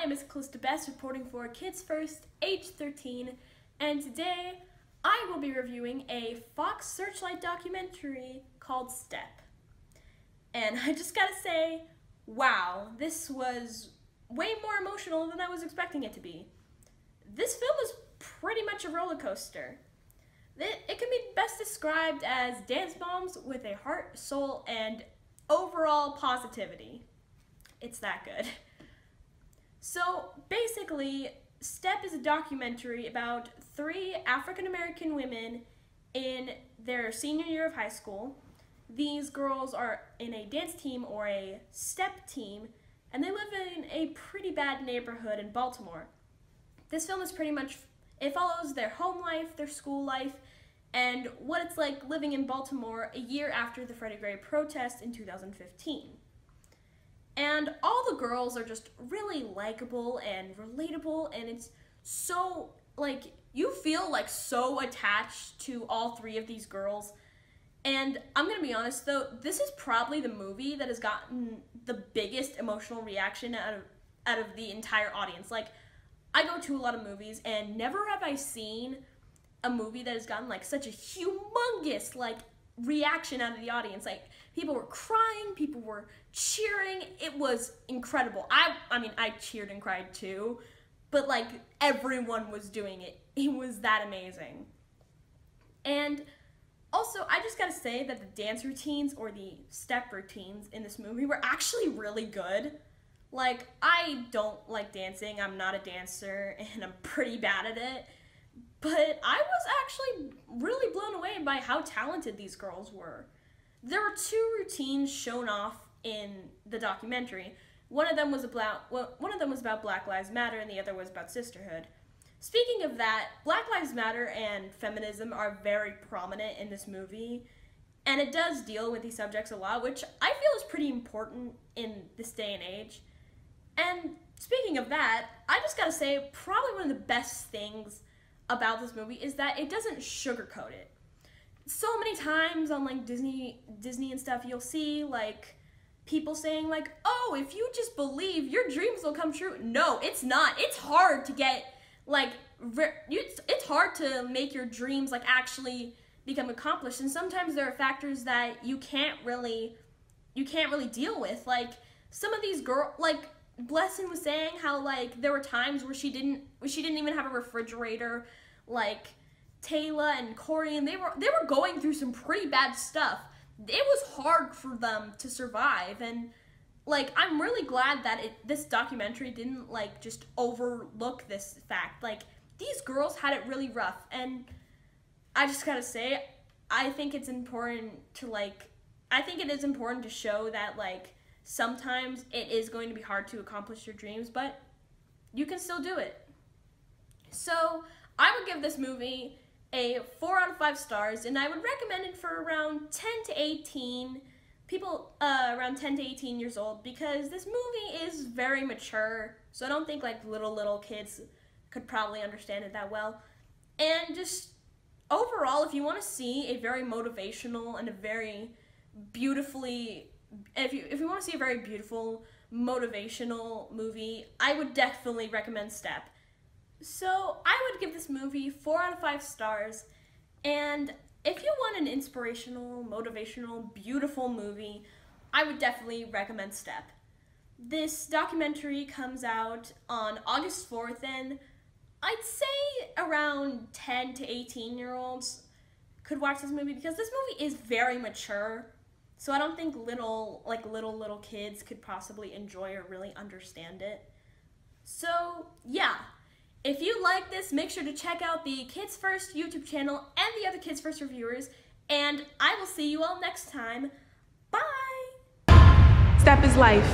name is Calista B, reporting for Kids First, age 13, and today I will be reviewing a Fox Searchlight documentary called Step. And I just gotta say, wow, this was way more emotional than I was expecting it to be. This film was pretty much a roller coaster. It can be best described as dance moms with a heart, soul, and overall positivity. It's that good. So basically, Step is a documentary about 3 African-American women in their senior year of high school. These girls are in a dance team or a step team, and they live in a pretty bad neighborhood in Baltimore. This film is pretty much, it follows their home life, their school life, and what it's like living in Baltimore a year after the Freddie Gray protest in 2015. And all the girls are just really likable and relatable, and it's so, like, you feel like so attached to all 3 of these girls. And I'm gonna be honest though, this is probably the movie that has gotten the biggest emotional reaction out of the entire audience. Like, I go to a lot of movies, and never have I seen a movie that has gotten like such a humongous like reaction out of the audience. Like, people were crying, people were cheering. It was incredible. I mean, I cheered and cried too, but like everyone was doing it. It was that amazing. And also, I just gotta say that the dance routines or the step routines in this movie were actually really good. Like, I don't like dancing, I'm not a dancer, and I'm pretty bad at it, but I was actually really blown away by how talented these girls were. There were 2 routines shown off in the documentary. One of them was about Black Lives Matter, and the other was about sisterhood. Speaking of that, Black Lives Matter and feminism are very prominent in this movie, and it does deal with these subjects a lot, which I feel is pretty important in this day and age. And speaking of that, I just gotta say, probably one of the best things about this movie is that it doesn't sugarcoat it. So many times on like Disney and stuff, you'll see like people saying like, oh, if you just believe, your dreams will come true. No, it's not. It's hard to get like, it's hard to make your dreams like actually become accomplished, and sometimes there are factors that you can't really deal with. Like, some of these girls, like Blessin was saying how like there were times where she didn't even have a refrigerator. Like Taylor and Cori, and they were going through some pretty bad stuff. It was hard for them to survive, and like, I'm really glad that this documentary didn't like just overlook this fact. Like, these girls had it really rough, and I just gotta say, I think it's important to show that like sometimes it is going to be hard to accomplish your dreams, but you can still do it. So I would give this movie a 4 out of 5 stars, and I would recommend it for around 10 to 18 people, around 10 to 18 years old, because this movie is very mature, so I don't think like little kids could probably understand it that well. And just overall, if you want to see a very motivational and a very beautifully, if you want to see a very beautiful motivational movie, I would definitely recommend Step. So I would give this movie 4 out of 5 stars, and if you want an inspirational, motivational, beautiful movie, I would definitely recommend Step. This documentary comes out on August 4th, and I'd say around 10 to 18-year-olds could watch this movie, because this movie is very mature, so I don't think little kids could possibly enjoy or really understand it. So yeah. If you like this, make sure to check out the Kids First YouTube channel and the other Kids First reviewers, and I will see you all next time. Bye! Step is life.